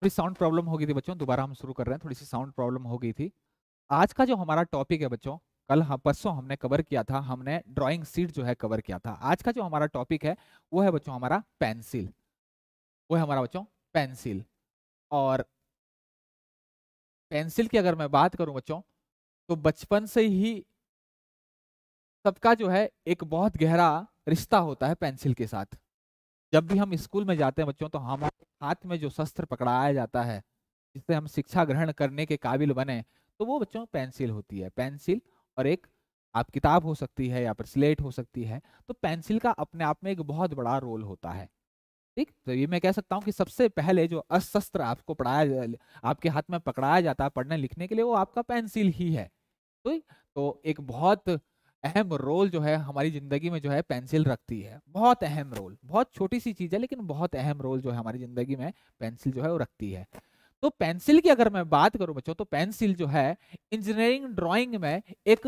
थोड़ी sound problem हो गई थी बच्चों, दोबारा हम शुरू कर रहे हैं। थोड़ी सी साउंड प्रॉब्लम हो गई थी। आज का जो हमारा टॉपिक है बच्चों, कल हम परसों हमने कवर किया था, हमने ड्राइंग शीट जो है कवर किया था। आज का जो हमारा टॉपिक है वो है बच्चों हमारा पेंसिल। वो है हमारा बच्चों पेंसिल। और पेंसिल की अगर मैं बात करूं बच्चों, तो बचपन से ही सबका जो है एक बहुत गहरा रिश्ता होता है पेंसिल के साथ। जब भी हम स्कूल में जाते हैं बच्चों, तो हमारे हाथ में जो शस्त्र पकड़ाया जाता है जिससे हम शिक्षा ग्रहण करने के काबिल बने, तो वो बच्चों पेंसिल होती है। पेंसिल और एक आप किताब हो सकती है या फिर स्लेट हो सकती है। तो पेंसिल का अपने आप में एक बहुत बड़ा रोल होता है। ठीक, तो ये मैं कह सकता हूँ कि सबसे पहले जो अस्त्र आपको पढ़ाया, आपके हाथ में पकड़ाया जाता है पढ़ने लिखने के लिए, वो आपका पेंसिल ही है। तो एक बहुत अहम रोल जो है हमारी जिंदगी में जो है पेंसिल रखती है। बहुत अहम रोल, बहुत छोटी सी चीज है लेकिन बहुत अहम रोल जो है हमारी जिंदगी में पेंसिल जो है वो रखती है। तो पेंसिल की अगर मैं बात करूं बच्चों, तो पेंसिल जो है इंजीनियरिंग ड्राइंग में एक,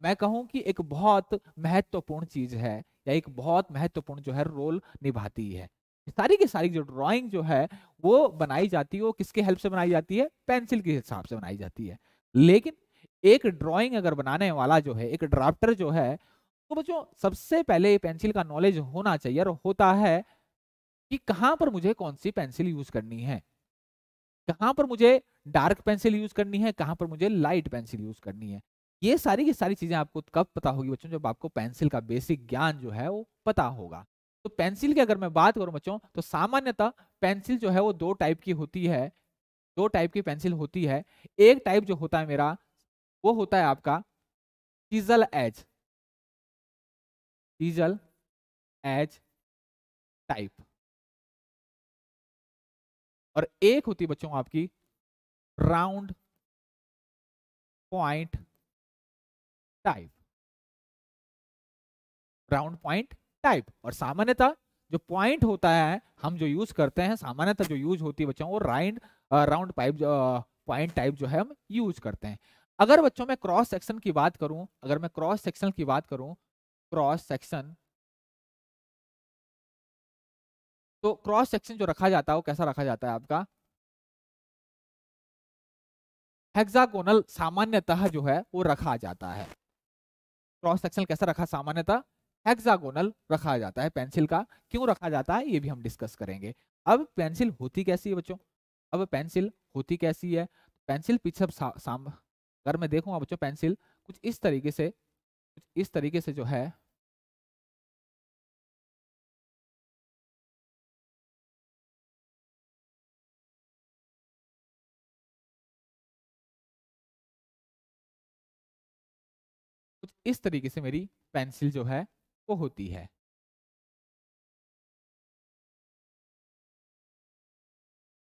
मैं कहूं कि एक बहुत महत्वपूर्ण चीज है, या एक बहुत महत्वपूर्ण जो है रोल निभाती है। सारी की सारी जो ड्राइंग जो है वो बनाई जाती है, वो किसके हेल्प से बनाई जाती है? पेंसिल के हिसाब से बनाई जाती है। लेकिन एक ड्राइंग अगर बनाने वाला जो है, एक ड्राफ्टर जो है, तो बच्चों सबसे पहले पेंसिल का नॉलेज होना चाहिए, और होता है कि कहां पर मुझे कौन सी पेंसिल यूज करनी है, कहां पर मुझे डार्क पेंसिल यूज करनी है, कहां पर मुझे लाइट पेंसिल यूज करनी है। ये सारी की सारी चीजें आपको कब पता होगी बच्चों? जब आपको पेंसिल का बेसिक ज्ञान जो है वो पता होगा। तो पेंसिल की अगर मैं बात करूं बच्चों, तो सामान्यतः पेंसिल जो है वो दो टाइप की होती है। दो टाइप की पेंसिल होती है। एक टाइप जो होता है मेरा, वो होता है आपका chisel edge, chisel edge type. और एक होती है बच्चों आपकी round point type. Round point type. और सामान्यतः जो पॉइंट होता है हम जो यूज करते हैं, सामान्यतः जो यूज होती है बच्चों, वो राउंड पाइप पॉइंट टाइप जो है हम यूज करते हैं। अगर बच्चों मैं क्रॉस सेक्शन की बात करूं, अगर मैं क्रॉस सेक्शन की बात करूं, क्रॉस सेक्शन, तो क्रॉस सेक्शन जो रखा जाता है वो कैसा रखा जाता है आपका? हेक्सागोनल सामान्यतः जो है वो रखा जाता है। क्रॉस सेक्शन कैसा रखा? सामान्यतः हेक्सागोनल रखा जाता है पेंसिल का। क्यों रखा जाता है ये भी हम डिस्कस करेंगे। अब पेंसिल होती कैसी है बच्चों? अब पेंसिल होती कैसी है? पेंसिल पीछे अगर मैं देखूंगा बच्चों, पेंसिल कुछ इस तरीके से, कुछ इस तरीके से जो है, कुछ इस तरीके से मेरी पेंसिल जो है वो होती है।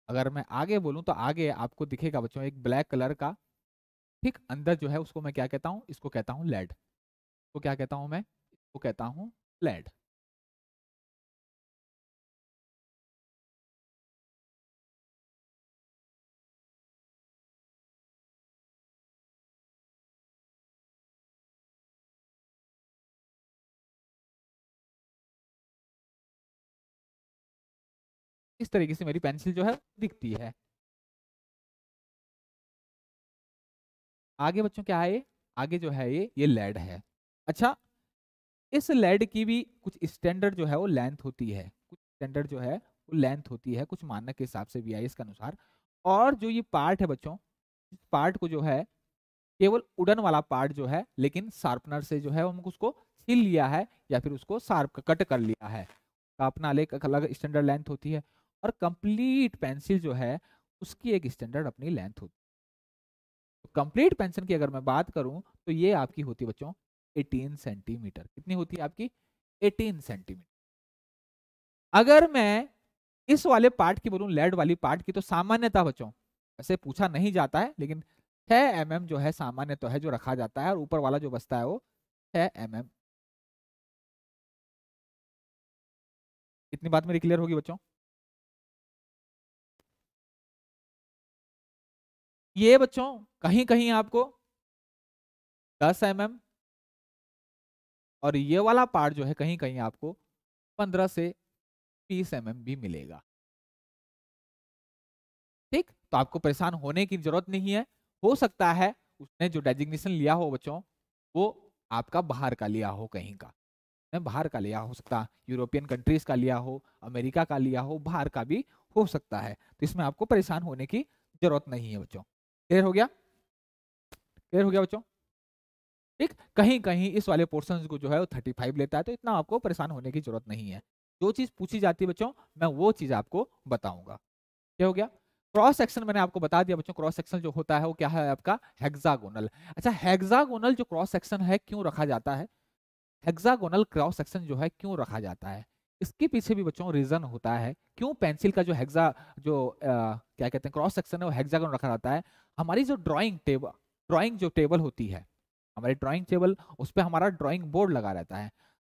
अगर मैं आगे बोलूं तो आगे आपको दिखेगा बच्चों एक ब्लैक कलर का, ठीक अंदर जो है उसको मैं क्या कहता हूं? इसको कहता हूं लेड। तो क्या कहता हूं मैं? इसको कहता हूं लेड। इस तरीके से मेरी पेंसिल जो है दिखती है। आगे बच्चों क्या है ये? आगे जो है ये लेड है। अच्छा, इस लेड की भी कुछ स्टैंडर्ड जो है वो लेंथ होती है, कुछ स्टैंडर्ड जो है वो लेंथ होती है, कुछ मानक के हिसाब से बीआईएस के अनुसार। और जो ये पार्ट है बच्चों, इस पार्ट को जो है केवल उड़न वाला पार्ट जो है, लेकिन शार्पनर से जो है हम उसको छील लिया है या फिर उसको शार्प कट कर लिया है, तो अपना एक अलग स्टैंडर्ड लेंथ होती है। और कंप्लीट पेंसिल जो है उसकी एक स्टैंडर्ड अपनी लेंथ होती है। तो कंप्लीट पेंसिल की अगर मैं बात करूं, तो ये आपकी होती है बच्चों 18 सेंटीमीटर। कितनी होती है आपकी? 18 सेंटीमीटर। अगर मैं इस वाले पार्ट की बोलूं, लेड वाली पार्ट की, तो सामान्यतः बच्चों ऐसे पूछा नहीं जाता है, लेकिन 6 mm जो है सामान्य तो है जो रखा जाता है, और ऊपर वाला जो बचता है वो 6 mm। इतनी बात मेरी क्लियर होगी बच्चों? ये बच्चों कहीं कहीं आपको 10 mm, और ये वाला पार्ट जो है कहीं कहीं आपको 15 से 20 mm भी मिलेगा। ठीक, तो आपको परेशान होने की जरूरत नहीं है। हो सकता है उसने जो डेजिग्नेशन लिया हो बच्चों, वो आपका बाहर का लिया हो, कहीं का बाहर का लिया हो सकता, यूरोपियन कंट्रीज का लिया हो, अमेरिका का लिया हो, बाहर का भी हो सकता है। तो इसमें आपको परेशान होने की जरूरत नहीं है बच्चों। क्लियर हो गया? क्लियर हो गया बच्चों? ठीक, कहीं कहीं इस वाले पोर्शन को जो है वो 35 लेता है, तो इतना आपको परेशान होने की जरूरत नहीं है। जो चीज पूछी जाती है बच्चों, मैं वो चीज आपको बताऊंगा। क्या हो गया? क्रॉस सेक्शन मैंने आपको बता दिया बच्चों, क्रॉस सेक्शन जो होता है वो क्या है आपका? हेक्सागोनल। अच्छा, हेक्सागोनल जो क्रॉस सेक्शन है क्यों रखा जाता है? हेक्सागोनल क्रॉस सेक्शन जो है क्यों रखा जाता है, इसके पीछे भी बच्चों रीजन होता है क्यों पेंसिल का जो हेक्सा जो क्या कहते हैं क्रॉस सेक्शन है वो हेक्सागोन रखा जाता है। हमारी जो ड्राइंग जो टेबल होती है, हमारी ड्राइंग टेबल, उस पर हमारा ड्राइंग बोर्ड लगा रहता है।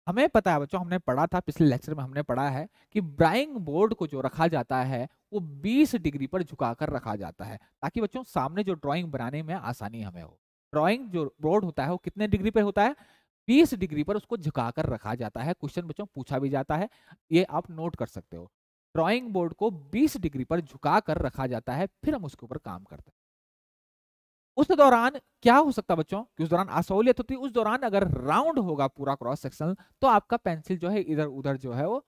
हमें पता है बच्चों, हमने पढ़ा था पिछले लेक्चर में, हमने पढ़ा है कि ड्राइंग बोर्ड को जो रखा जाता है वो 20 डिग्री पर झुकाकर रखा जाता है, ताकि बच्चों सामने जो ड्राइंग बनाने में आसानी हमें हो। ड्राइंग जो बोर्ड होता है वो कितने डिग्री पे होता है? 20 डिग्री पर उसको झुकाकर रखा जाता है। क्वेश्चन बच्चों पूछा भी जाता है, ये आप नोट कर सकते हो। ड्राइंग बोर्ड को 20 डिग्री पर झुकाकर रखा जाता है, फिर हम उसके ऊपर काम करते हैं। उस दौरान क्या हो सकता है बच्चों कि उस दौरान असहूलियत होती है, उस दौरान अगर राउंड होगा पूरा क्रॉस सेक्शन, तो आपका पेंसिल जो है इधर उधर जो है वो,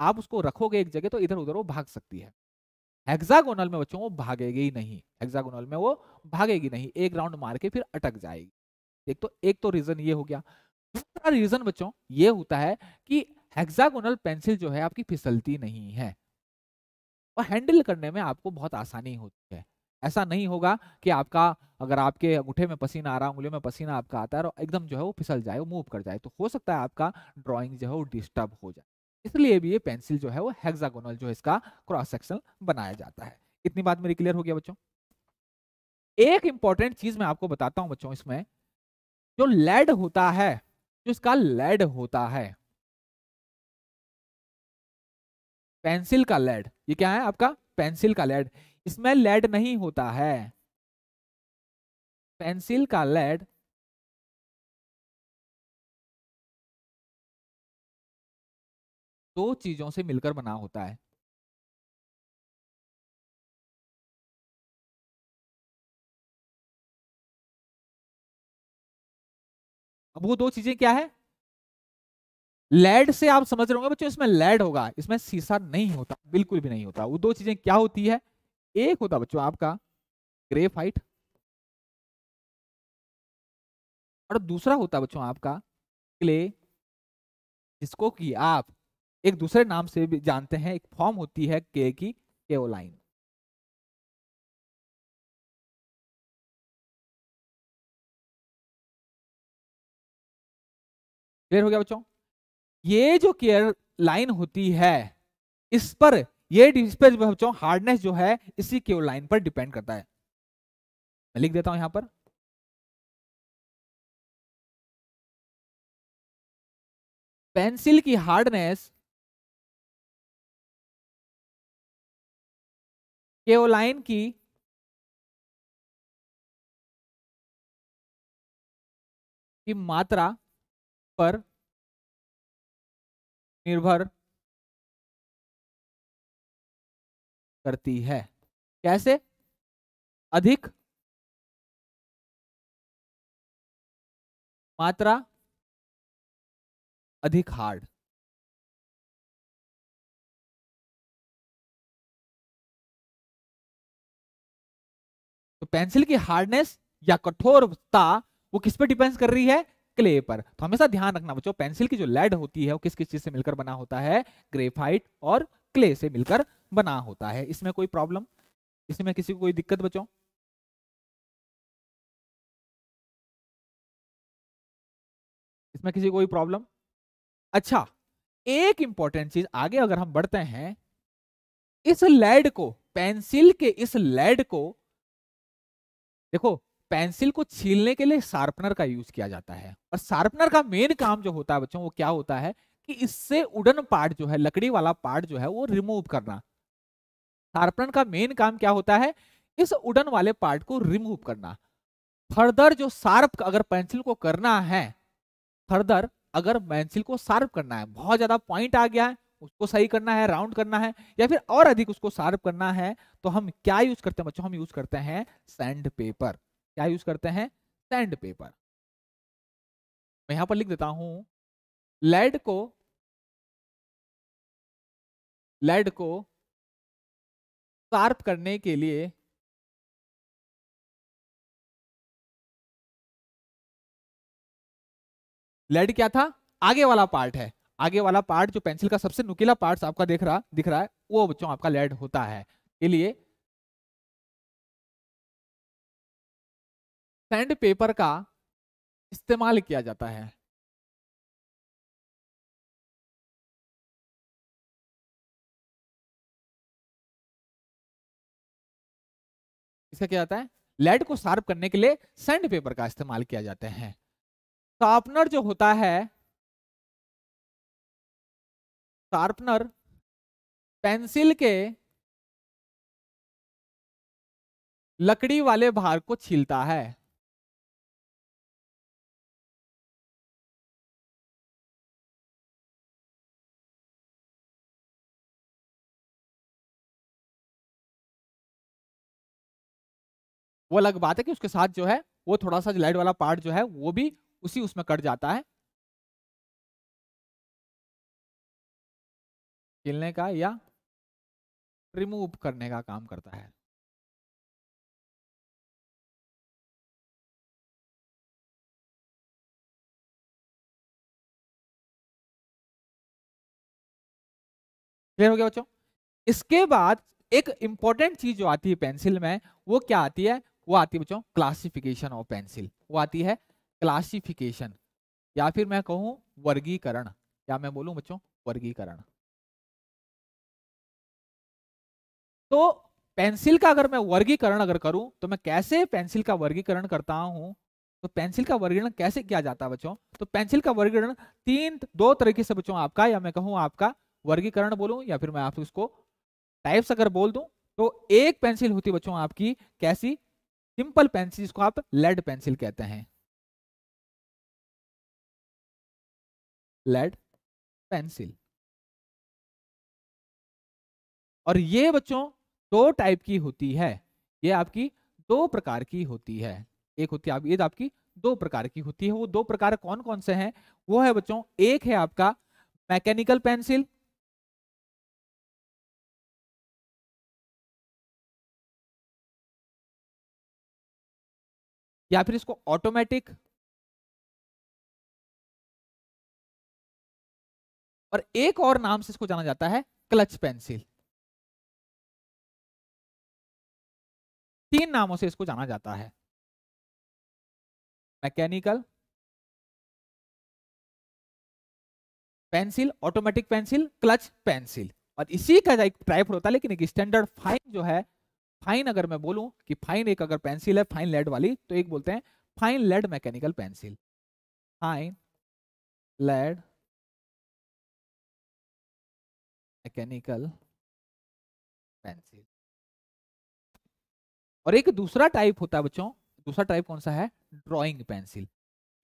आप उसको रखोगे एक जगह तो इधर उधर वो भाग सकती है। हेक्सागोनल में बच्चों वो भागेगी ही नहीं, हेक्सागोनल में वो भागेगी नहीं, एक राउंड मार के फिर अटक जाएगी। एक तो रीजन ये हो गया। दूसरा रीजन बच्चों ये होता है कि हेक्सागोनल पेंसिल जो है आपकी फिसलती नहीं है और हैंडल करने में आपको बहुत आसानी होती है। ऐसा नहीं होगा कि आपका, अगर आपके अंगूठे में पसीना आ रहा है, उंगलियों में पसीना आपका आता है और एकदम जो है वो फिसल जाए, वो मूव कर जाए, तो हो सकता है आपका ड्राइंग जो है वो डिस्टर्ब हो जाए। इसलिए भी ये पेंसिल जो है वो हेक्सागोनल जो है इसका क्रॉस सेक्शन बनाया जाता है। इतनी बात मेरी क्लियर हो गया बच्चों? एक इंपॉर्टेंट चीज मैं आपको बताता हूं बच्चों, इसमें जो लेड होता है, जो इसका लेड होता है, पेंसिल का लेड, ये क्या है आपका? पेंसिल का लेड। इसमें लेड नहीं होता है, पेंसिल का लेड दो चीजों से मिलकर बना होता है। अब वो दो चीजें क्या है? लेड से आप समझ रहे होंगे बच्चों, इसमें लेड होगा, इसमें शीशा नहीं होता, बिल्कुल भी नहीं होता। वो दो चीजें क्या होती है? एक होता बच्चों आपका ग्रेफाइट, और दूसरा होता बच्चों आपका क्ले, जिसको कि आप एक दूसरे नाम से भी जानते हैं, एक फॉर्म होती है के की, केओलाइन। क्लियर हो गया बच्चों? ये जो केयर लाइन होती है, इस पर, ये इस पर बच्चों हार्डनेस जो है इसी केओलाइन पर डिपेंड करता है। मैं लिख देता हूं यहां पर, पेंसिल की हार्डनेस केओलाइन की मात्रा पर निर्भर करती है। कैसे? अधिक मात्रा, अधिक हार्ड। तो पेंसिल की हार्डनेस या कठोरता वो किस पे डिपेंड कर रही है? क्ले पर। तो हमेशा ध्यान रखना बच्चों, पेंसिल की जो लेड होती है वो किस किस चीज से मिलकर बना होता है? ग्रेफाइट और क्ले से मिलकर बना होता है। इसमें कोई प्रॉब्लम, इसमें किसी को कोई दिक्कत बच्चों? इसमें किसी को कोई प्रॉब्लम? अच्छा, एक इंपॉर्टेंट चीज आगे अगर हम बढ़ते हैं, इस लेड को, पेंसिल के इस लेड को देखो, पेंसिल को छीलने के लिए शार्पनर का यूज किया जाता है, और शार्पनर का मेन काम जो होता है बच्चों वो क्या होता है कि इससे वुडन पार्ट जो है, लकड़ी वाला पार्ट जो है वो रिमूव करना। शार्पनर का मेन काम क्या होता है? इस वुडन वाले पार्ट को रिमूव करना। फर्दर जो शार्प अगर पेंसिल को करना है, फर्दर अगर पेंसिल को शार्प करना है, बहुत ज्यादा पॉइंट आ गया है, उसको सही करना है, राउंड करना है, या फिर और अधिक उसको शार्प करना है, तो हम क्या यूज करते हैं बच्चों? हम यूज करते हैं सैंड पेपर। क्या यूज करते हैं? Sand paper. मैं यहां पर लिख देता हूं, लेड को लेड को शार्प करने के लिए लेड क्या था? आगे वाला पार्ट है। आगे वाला पार्ट जो पेंसिल का सबसे नुकीला पार्ट आपका दिख रहा है, वो बच्चों आपका लेड होता है। के लिए सैंड पेपर का इस्तेमाल किया जाता है। इसका क्या जाता है? लेड को शार्प करने के लिए सैंड पेपर का इस्तेमाल किया जाता है। शार्पनर जो होता है, शार्पनर पेंसिल के लकड़ी वाले भाग को छीलता है। वो अलग बात है कि उसके साथ जो है वो थोड़ा सा लेड वाला पार्ट जो है वो भी उसी उसमें कट जाता है, छीलने का या रिमूव करने का काम करता है। क्लियर हो गया बच्चों? इसके बाद एक इंपॉर्टेंट चीज जो आती है पेंसिल में, वो क्या आती है? वो आती है बच्चों क्लासिफिकेशन ऑफ पेंसिल। वो आती है क्लासिफिकेशन, या फिर मैं कहूं वर्गीकरण। क्या मैं बोलूं बच्चों? वर्गीकरण। तो पेंसिल का अगर मैं वर्गीकरण अगर करूं, तो मैं कैसे पेंसिल का वर्गीकरण करता हूं? तो पेंसिल का वर्गीकरण कैसे किया जाता है बच्चों? तो पेंसिल का वर्गीकरण दो तरीके से बच्चों आपका, या मैं कहूं आपका वर्गीकरण बोलूं, या फिर मैं आपको इसको टाइप्स अगर बोल दूं, तो एक पेंसिल होती है बच्चों आपकी कैसी? सिंपल पेंसिल, जिसको आप लेड पेंसिल कहते हैं। Lead pencil. और ये बच्चों दो टाइप की होती है। ये आपकी दो प्रकार की होती है। एक होती है ये आपकी दो प्रकार की होती है। वो दो प्रकार कौन कौन से हैं? वो है बच्चों, एक है आपका मैकेनिकल पेंसिल, या फिर इसको ऑटोमेटिक, और एक और नाम से इसको जाना जाता है क्लच पेंसिल। तीन नामों से इसको जाना जाता है: mechanical pencil, automatic pencil, clutch pencil. और इसी का एक टाइप होता है, लेकिन एक स्टैंडर्ड फाइन जो है, फाइन अगर मैं बोलूं कि फाइन एक अगर पेंसिल है फाइन लेड वाली, तो एक बोलते हैं fine lead mechanical pencil. Fine lead mechanical pencil. और एक दूसरा टाइप होता है बच्चों, दूसरा टाइप कौन सा है? ड्राइंग पेंसिल,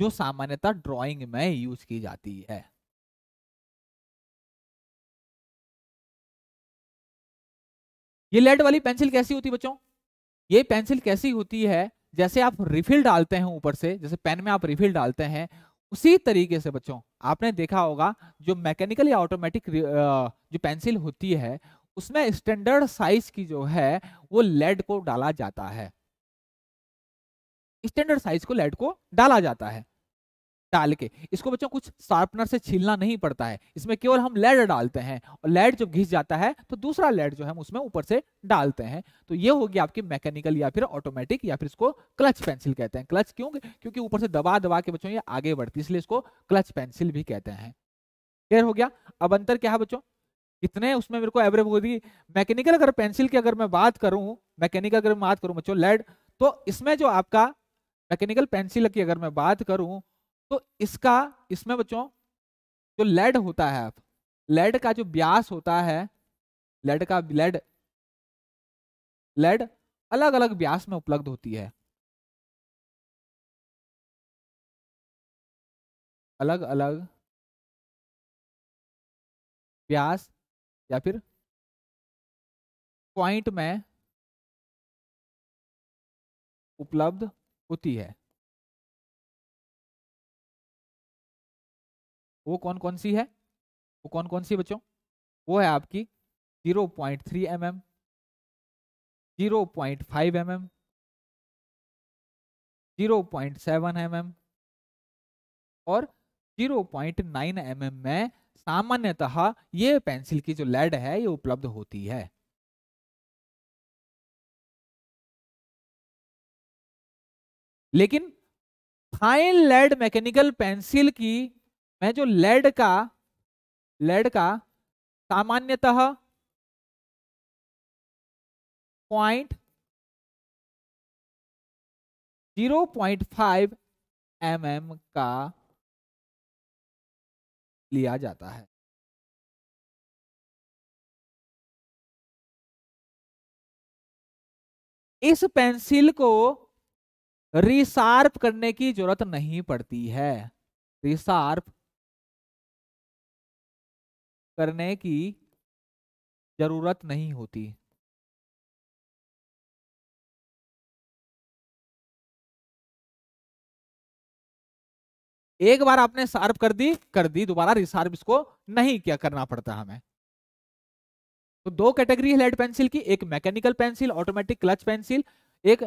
जो सामान्यतः ड्राइंग में यूज की जाती है। ये लेड वाली पेंसिल कैसी होती है बच्चों? ये पेंसिल कैसी होती है? जैसे आप रिफिल डालते हैं ऊपर से, जैसे पेन में आप रिफिल डालते हैं, उसी तरीके से बच्चों आपने देखा होगा जो मैकेनिकल या ऑटोमेटिक जो पेंसिल होती है, उसमें स्टैंडर्ड साइज की जो है वो लेड को डाला जाता है। स्टैंडर्ड साइज को लेड को डाला जाता है। डाल के इसको बच्चों कुछ शार्पनर से छीलना नहीं पड़ता है, इसमें केवल हम लेड डालते हैं, और लेड जब घिस जाता है तो दूसरा लेड जो है हम उसमें ऊपर से डालते हैं। तो ये होगी आपकी मैकेनिकल या फिर ऑटोमेटिक, या फिर इसको क्लच पेंसिल कहते हैं। क्लच क्यों? क्योंकि ऊपर से दबा दबा के बच्चों ये आगे बढ़ती है, इसलिए इसको क्लच पेंसिल भी कहते हैं। क्लियर हो गया? अब अंतर क्या है बच्चों? कितने उसमें मेरे को एवरेज होगी? मैकेनिकल अगर पेंसिल की अगर मैं बात करूं, मैकेनिकल अगर मैं बात करूं बच्चों लेड, तो इसमें जो आपका मैकेनिकल पेंसिल की अगर मैं बात करूं, तो इसका, इसमें बच्चों जो लेड होता है, लेड का जो व्यास होता है, लेड अलग अलग व्यास में उपलब्ध होती है। अलग अलग व्यास या फिर पॉइंट में उपलब्ध होती है। वो कौन कौन सी है? वो कौन कौन सी बच्चों? वो है आपकी 0.3 mm, 0.5 mm, 0.7 mm और 0.9 mm में सामान्यतः ये पेंसिल की जो लेड है ये उपलब्ध होती है। लेकिन फाइन लेड मैकेनिकल पेंसिल की में जो लेड का सामान्यतः 0.5 mm का लिया जाता है। इस पेंसिल को रिशार्प करने की जरूरत नहीं पड़ती है। रिशार्प करने की जरूरत नहीं होती। एक बार आपने शार्प कर दी, दोबारा रिशार्प इसको नहीं क्या करना पड़ता हमें। तो दो कैटेगरी है लेड पेंसिल की, एक mechanical pencil automatic clutch pencil, एक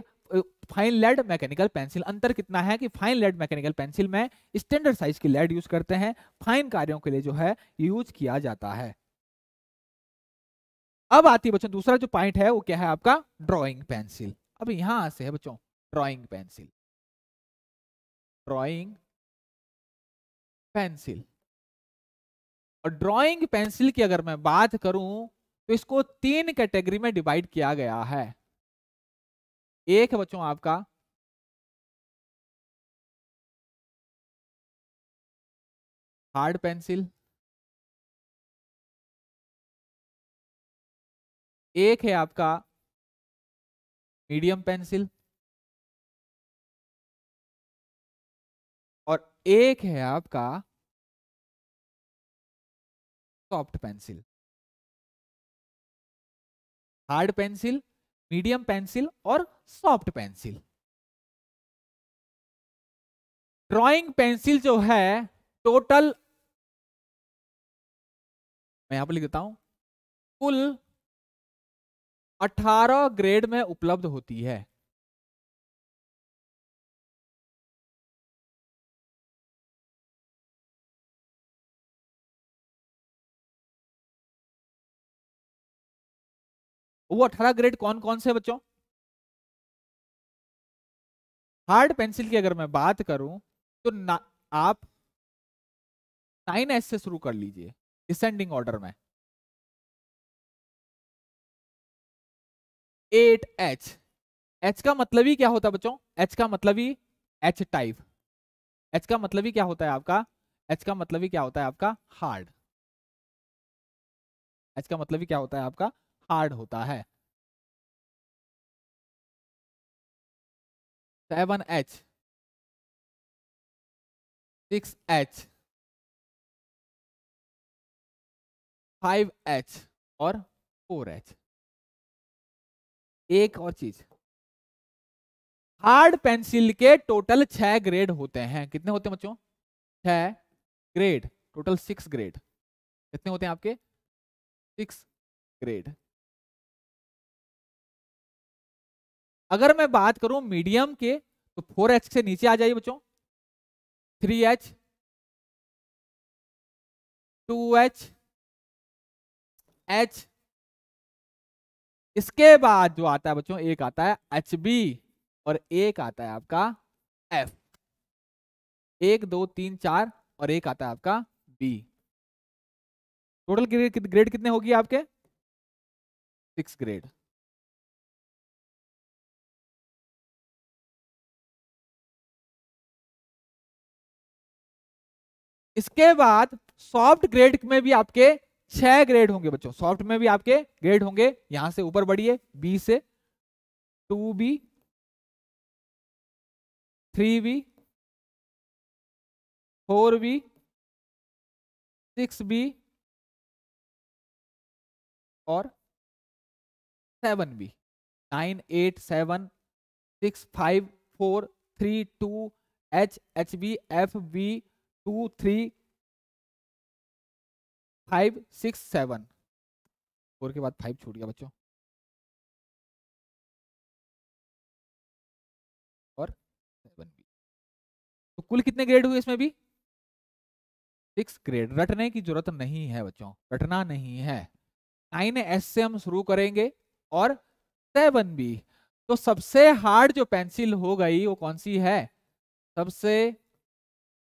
फाइन लेड मैकेनिकल पेंसिल। अंतर कितना है कि फाइन लेड मैकेनिकल पेंसिल में स्टैंडर्ड साइज की लेड यूज करते हैं, फाइन कार्यों के लिए जो है यूज किया जाता है। अब आती है बच्चों दूसरा जो पॉइंट है वो क्या है आपका? Drawing pencil. अब यहां से है बच्चों ड्राइंग पेंसिल। ड्राइंग पेंसिल और ड्राइंग पेंसिल की अगर मैं बात करूं तो इसको तीन कैटेगरी में डिवाइड किया गया है। एक है बच्चों आपका हार्ड पेंसिल, एक है आपका मीडियम पेंसिल और एक है आपका soft pencil. Hard pencil, medium pencil और सॉफ्ट पेंसिल। ड्राइंग पेंसिल जो है टोटल, मैं यहां पर लिख देता हूं, कुल 18 ग्रेड में उपलब्ध होती है। वो 18 ग्रेड कौन कौन से बच्चों? हार्ड पेंसिल की अगर मैं बात करूं तो आप 9S से शुरू कर लीजिए डिसेंडिंग ऑर्डर में। 8H, एच का मतलब ही क्या होता है बच्चों? एच का मतलब ही एच टाइप। एच का मतलब ही क्या होता है आपका? एच का मतलब ही क्या होता है आपका? हार्ड। एच का मतलब ही क्या होता है आपका? हार्ड होता है। 7H, 6H, 5H और 4H। एक और चीज, हार्ड पेंसिल के टोटल 6 ग्रेड होते हैं। कितने होते हैं बच्चों? 6 ग्रेड, टोटल 6 ग्रेड। कितने होते हैं आपके? 6 ग्रेड। अगर मैं बात करूं मीडियम के तो 4H से नीचे आ जाइए बच्चों। 3H, 2H, H, इसके बाद जो आता है बच्चों एक आता है HB और एक आता है आपका F। 1 2 3 4 और एक आता है आपका B। टोटल ग्रेड कितने होगी आपके? 6 ग्रेड। इसके बाद सॉफ्ट ग्रेड में भी आपके 6 ग्रेड होंगे बच्चों। सॉफ्ट में भी आपके ग्रेड होंगे। यहां से ऊपर बढ़िए, बी से 2B, 3B, 4B, 6B, और 7B। 9 8 7 6 5 4 3 2 HB FB 2 3 5 6 7। 4 के बाद 5 छूट गया बच्चों, और 7B। तो कुल कितने ग्रेड हुए इसमें भी? 6 ग्रेड। रटने की जरूरत नहीं है बच्चों, रटना नहीं है। 9S से हम शुरू करेंगे और 7B। तो सबसे हार्ड जो पेंसिल हो गई वो कौन सी है? सबसे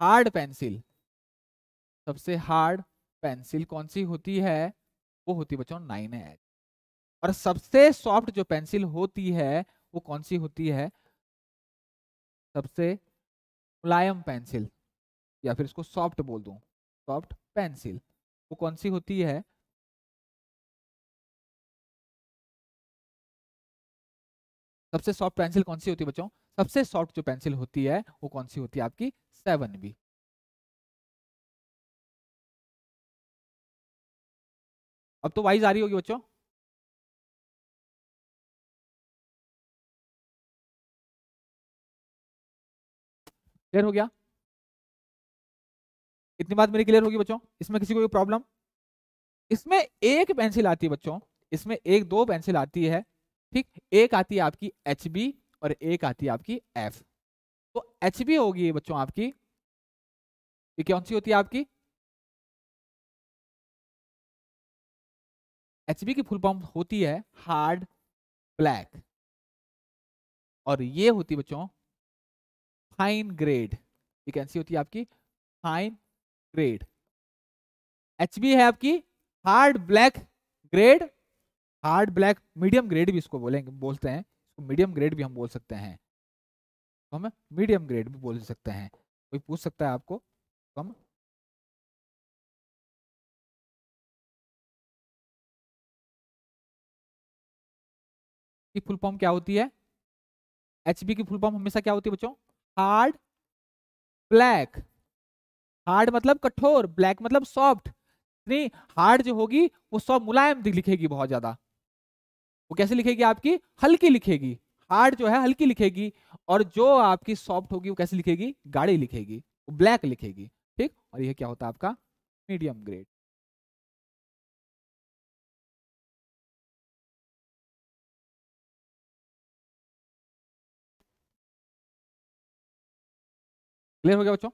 हार्ड पेंसिल, सबसे हार्ड पेंसिल कौन सी होती है? वो होती है बच्चों 9H। और सबसे सॉफ्ट जो पेंसिल होती है वो कौन सी होती है? सबसे मुलायम पेंसिल, या फिर इसको सॉफ्ट बोल दूं, सॉफ्ट पेंसिल, वो कौन सी होती है? सबसे सॉफ्ट पेंसिल कौन सी होती है बच्चों? सबसे सॉफ्ट जो पेंसिल होती है वो कौन सी होती है? आपकी 7B। अब तो वाइज आ रही होगी बच्चों। क्लियर हो गया? इतनी बात मेरी क्लियर होगी बच्चों? इसमें किसी को कोई प्रॉब्लम? इसमें एक पेंसिल आती है बच्चों, इसमें एक दो पेंसिल आती है, ठीक। एक आती है आपकी HB और एक आती है आपकी F। तो HB होगी बच्चों आपकी, ये कौन सी होती है आपकी? HB की फुल फॉर्म होती है हार्ड ब्लैक, और ये होती है बच्चों फाइन ग्रेड। ये कैसी होती है आपकी? Fine grade. HB है आपकी hard black grade, hard black medium grade भी इसको बोलेंगे, बोलते हैं इसको मीडियम ग्रेड भी हम बोल सकते हैं, तो हम मीडियम ग्रेड भी बोल सकते हैं। कोई पूछ सकता है आपको, तो हम की फुल फॉर्म क्या होती है? HB की फुल फॉर्म हमेशा क्या होती है बच्चों? Hard black. हार्ड मतलब कठोर, ब्लैक मतलब सॉफ्ट। नहीं, हार्ड जो होगी वो सॉफ्ट मुलायम लिखेगी बहुत ज्यादा। वो कैसे लिखेगी? आपकी हल्की लिखेगी। हार्ड जो है हल्की लिखेगी, और जो आपकी सॉफ्ट होगी वो कैसे लिखेगी? गाढ़ी लिखेगी, वो ब्लैक लिखेगी, ठीक। और ये क्या होता है आपका? Medium grade. क्लियर हो गया बच्चों?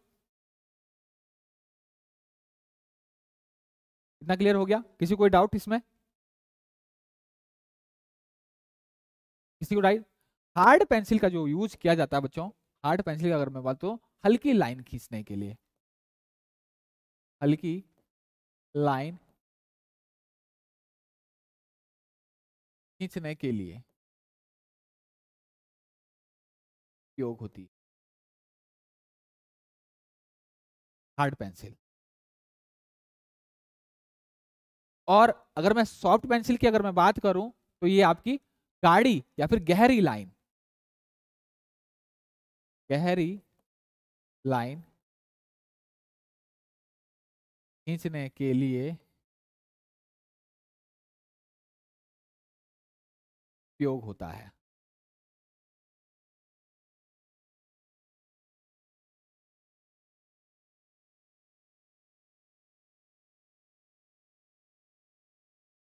इतना क्लियर हो गया? किसी को कोई डाउट इसमें? किसी को डाउट? हार्ड पेंसिल का जो यूज किया जाता है बच्चों, हार्ड पेंसिल का अगर मैं बात तो हल्की लाइन खींचने के लिए, हल्की लाइन खींचने के लिए उपयोग होती हार्ड पेंसिल। और अगर मैं सॉफ्ट पेंसिल की अगर मैं बात करूं, तो ये आपकी गाढ़ी या फिर गहरी लाइन, गहरी लाइन खींचने के लिए उपयोग होता है।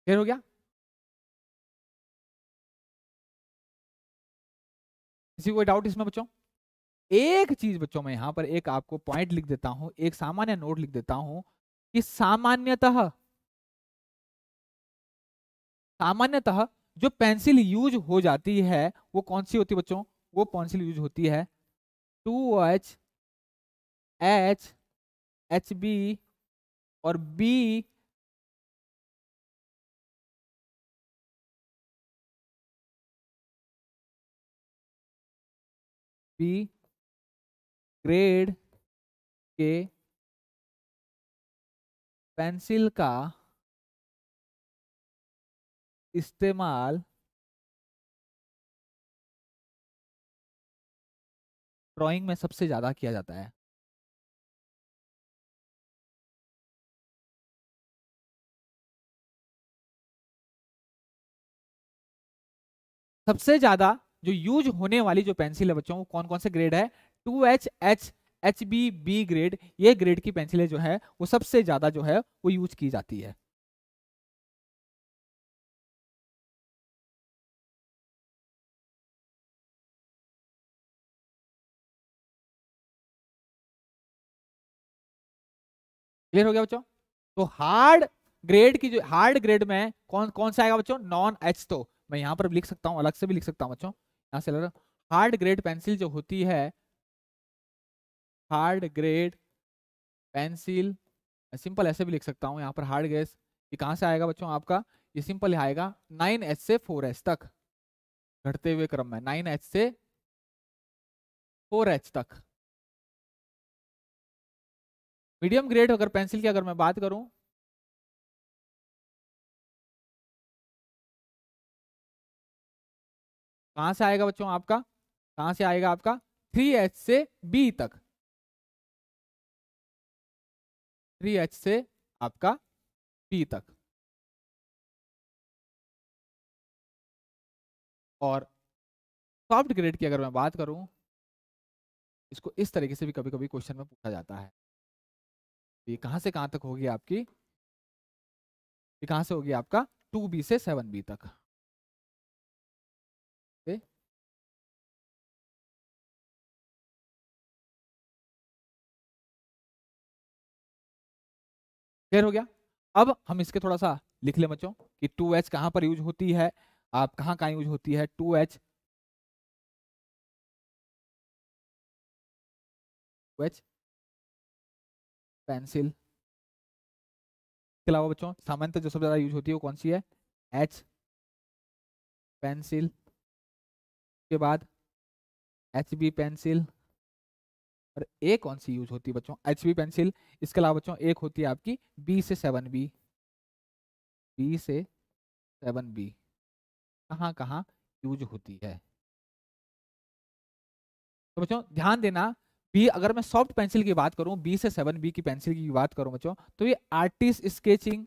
क्लियर हो गया? किसी को कोई डाउट इसमें बच्चों? एक चीज बच्चों, मैं यहां पर एक आपको पॉइंट लिख देता हूं, एक सामान्य नोट लिख देता हूं कि सामान्यतः, सामान्यतः जो पेंसिल यूज हो जाती है वो कौन सी होती है बच्चों? वो पेंसिल यूज होती है 2H H HB और B, B ग्रेड के पेंसिल का इस्तेमाल ड्राइंग में सबसे ज्यादा किया जाता है। सबसे ज्यादा जो यूज होने वाली जो पेंसिल है बच्चों, वो कौन कौन से ग्रेड है? 2H, H, HB, B grade, ये ग्रेड की पेंसिलें जो है वो सबसे ज्यादा जो है वो यूज की जाती है। क्लियर हो गया बच्चों? तो हार्ड ग्रेड में कौन कौन सा आएगा बच्चों? Non H. तो मैं यहां पर लिख सकता हूं, अलग से भी लिख सकता हूं बच्चों, यहां से हार्ड ग्रेड पेंसिल जो होती है, हार्ड ग्रेड पेंसिल, सिंपल ऐसे भी लिख सकता हूं यहाँ पर हार्ड गैस। ये कहाँ से आएगा बच्चों आपका? ये सिंपल आएगा 9H से 4H तक, घटते हुए क्रम में 9H से 4H तक। मीडियम ग्रेड अगर पेंसिल की अगर मैं बात करूं, कहां से आएगा बच्चों आपका? कहां से आएगा आपका? 3H से B तक, 3H से आपका B तक। और सॉफ्ट ग्रेड की अगर मैं बात करूं, इसको इस तरीके से भी कभी कभी क्वेश्चन में पूछा जाता है। ये कहां से कहां तक होगी आपकी? ये कहां से होगी आपका? 2B से 7B तक। ओके? क्लियर हो गया? अब हम इसके थोड़ा सा लिख ले बच्चों कि 2H कहां पर यूज होती है, आप कहां कहां यूज होती है 2H। 2H पेंसिल के अलावा बच्चों सामान्यतः जो सबसे ज्यादा यूज होती है वो कौन सी है? H पेंसिल के बाद HB पेंसिल, और एक कौन सी यूज होती है बच्चों? HB pencil. इसके अलावा बच्चों एक होती है आपकी B से 7B, B से 7B कहां कहां यूज होती है? तो बच्चों ध्यान देना, बी अगर मैं सॉफ्ट पेंसिल की बात करूं, B से 7B की पेंसिल की बात करूं बच्चों, तो ये आर्टिस्ट स्केचिंग,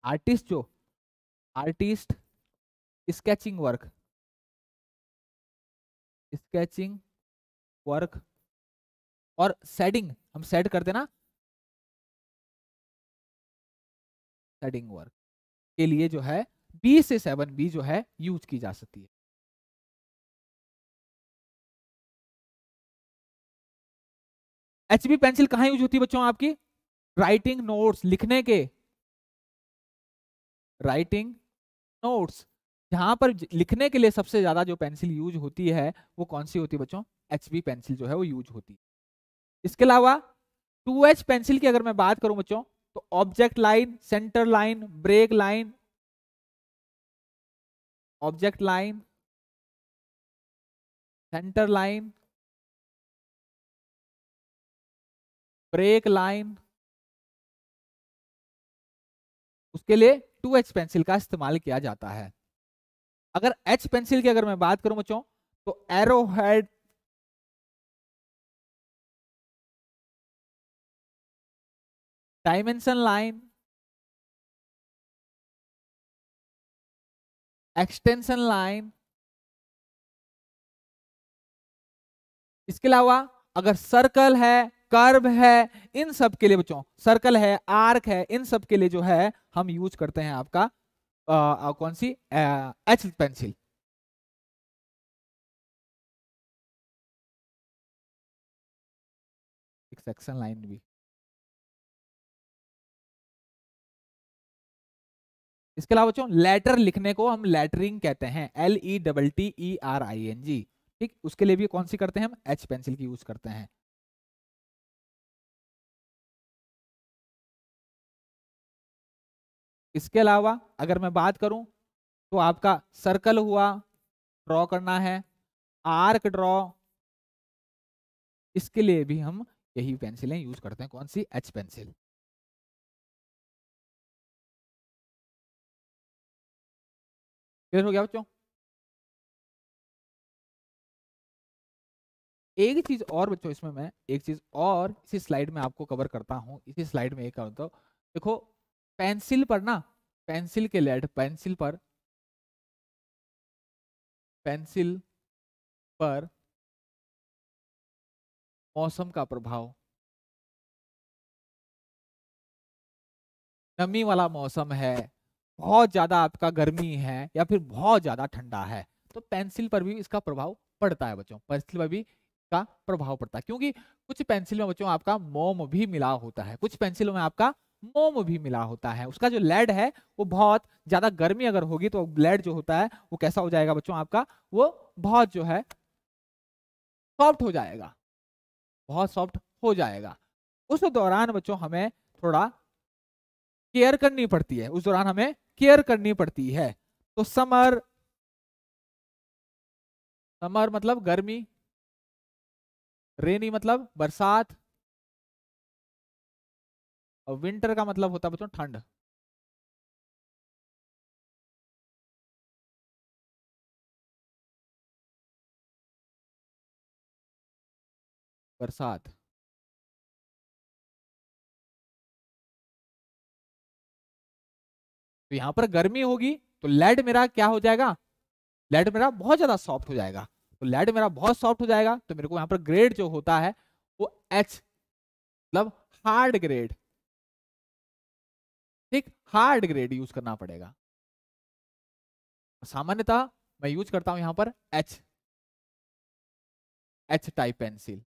आर्टिस्ट जो artist sketching work, sketching work और शेडिंग, हम शेड करते ना, शेडिंग वर्क के लिए जो है B से 7B जो है यूज की जा सकती है। HB पेंसिल कहां यूज होती है बच्चों आपकी? राइटिंग नोट्स लिखने के, राइटिंग नोट्स, जहां पर लिखने के लिए सबसे ज्यादा जो पेंसिल यूज होती है वो कौन सी होती है बच्चों? HB पेंसिल जो है वो यूज होती है। इसके अलावा 2H पेंसिल की अगर मैं बात करूं बच्चों, तो object line, centre line, break line, object line, centre line, break line, उसके लिए 2H पेंसिल का इस्तेमाल किया जाता है। अगर H पेंसिल की अगर मैं बात करूं बच्चों, तो arrow head, dimension line, extension line, इसके अलावा अगर सर्कल है, कर्व है, इन सब के लिए बच्चों, सर्कल है, आर्क है, इन सब के लिए जो है हम यूज करते हैं आपका कौन सी? H pencil. एक सेक्शन लाइन भी। इसके अलावा बच्चों लेटर लिखने को हम लेटरिंग कहते हैं, LETTERING। ठीक, उसके लिए भी कौन सी करते हैं हम? H पेंसिल की यूज करते हैं। इसके अलावा अगर मैं बात करूं, तो आपका सर्कल हुआ, ड्रॉ करना है, आर्क ड्रॉ, इसके लिए भी हम यही पेंसिलें यूज करते हैं, कौन सी? H pencil. क्लियर हो गया बच्चों? एक चीज और बच्चों, इसमें मैं एक चीज और इसी स्लाइड में आपको कवर करता हूं, इसी स्लाइड में एक करता हूं। देखो पेंसिल पर ना, पेंसिल के लेड, पेंसिल पर पेंसिल पर मौसम का प्रभाव, नमी वाला मौसम है, बहुत ज्यादा आपका गर्मी है या फिर बहुत ज्यादा ठंडा है, तो पेंसिल पर भी इसका प्रभाव पड़ता है बच्चों, पेंसिल पर भी का प्रभाव पड़ता है। क्योंकि कुछ पेंसिल में बच्चों आपका मोम भी मिला होता है, कुछ पेंसिलों में आपका मोम भी मिला होता है, उसका जो लेड है वो बहुत ज्यादा गर्मी अगर होगी तो लेड जो होता है वो कैसा हो जाएगा बच्चों आपका, वो बहुत जो है सॉफ्ट हो जाएगा, बहुत सॉफ्ट हो जाएगा। उस दौरान बच्चों हमें थोड़ा केयर करनी पड़ती है, उस दौरान हमें केयर करनी पड़ती है। तो समर, समर मतलब गर्मी, रेनी मतलब बरसात, और विंटर का मतलब होता है बच्चों ठंड, बरसात। तो यहां पर गर्मी होगी तो लेड मेरा क्या हो जाएगा, लेड मेरा बहुत ज्यादा सॉफ्ट हो जाएगा, तो लेड मेरा बहुत सॉफ्ट हो जाएगा तो मेरे को यहाँ पर ग्रेड जो होता है वो एच मतलब हार्ड ग्रेड, ठीक, हार्ड ग्रेड यूज करना पड़ेगा। सामान्यतः मैं यूज करता हूं यहां पर एच, एच टाइप पेंसिल।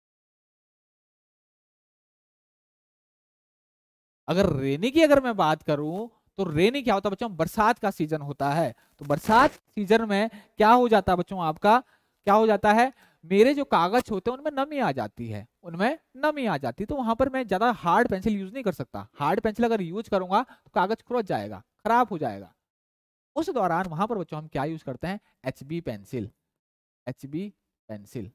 अगर रेनी की अगर मैं बात करूं तो रेनी क्या होता है बच्चों, बरसात का सीजन होता है, तो बरसात सीजन में क्या हो जाता है बच्चों आपका, क्या हो जाता है, मेरे जो कागज होते हैं उनमें नमी आ जाती है, उनमें नमी आ जाती है, तो वहां पर मैं ज्यादा हार्ड पेंसिल यूज नहीं कर सकता, हार्ड पेंसिल अगर यूज करूंगा तो कागज खुरच जाएगा, खराब हो जाएगा। उस दौरान वहां पर बच्चों हम क्या यूज करते हैं, H B pencil, H B pencil.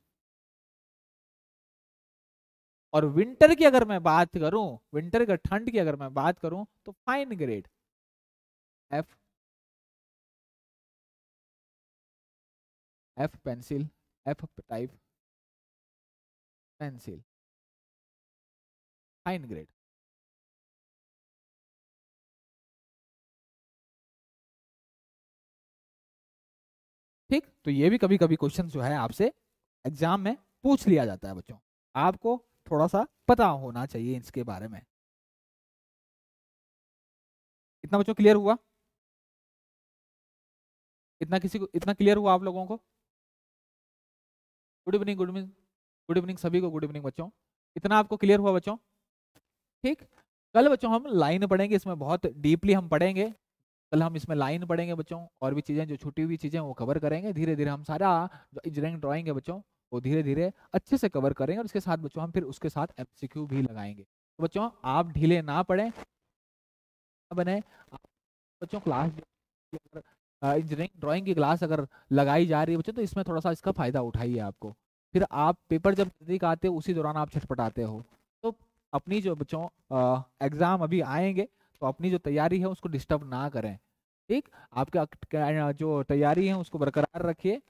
और विंटर की अगर मैं बात करूं, विंटर का ठंड की अगर मैं बात करूं तो fine grade F, F pencil, F type pencil, fine grade. ठीक, तो ये भी कभी कभी क्वेश्चन जो है आपसे एग्जाम में पूछ लिया जाता है बच्चों, आपको थोड़ा सा पता होना चाहिए इसके बारे में। इतना बच्चों क्लियर हुआ, इतना किसी को, इतना क्लियर हुआ आप लोगों को? Good evening, good evening, good evening सभी को, गुड इवनिंग बच्चों, इतना आपको क्लियर हुआ बच्चों? ठीक, कल बच्चों हम लाइन पढ़ेंगे, इसमें बहुत डीपली हम पढ़ेंगे, कल हम इसमें लाइन पढ़ेंगे बच्चों, और भी चीजें जो छुटी हुई चीजें वो कवर करेंगे, धीरे धीरे हम सारा जो इंजीनियरिंग ड्राइंग है बच्चों वो धीरे धीरे अच्छे से कवर करेंगे, और इसके साथ बच्चों हम फिर उसके साथ एमसीक्यू भी लगाएंगे। तो बच्चों आप ढीले ना पड़े बने, बच्चों क्लास इंजीनियरिंग ड्राइंग की क्लास अगर लगाई जा रही है बच्चों तो इसमें थोड़ा सा इसका फायदा उठाइए आपको, फिर आप पेपर जब नजदीक आते हो उसी दौरान आप छटपटाते हो, तो अपनी जो बच्चों एग्जाम अभी आएंगे तो अपनी जो तैयारी है उसको डिस्टर्ब ना करें, ठीक, आपका जो तैयारी है उसको बरकरार रखिए,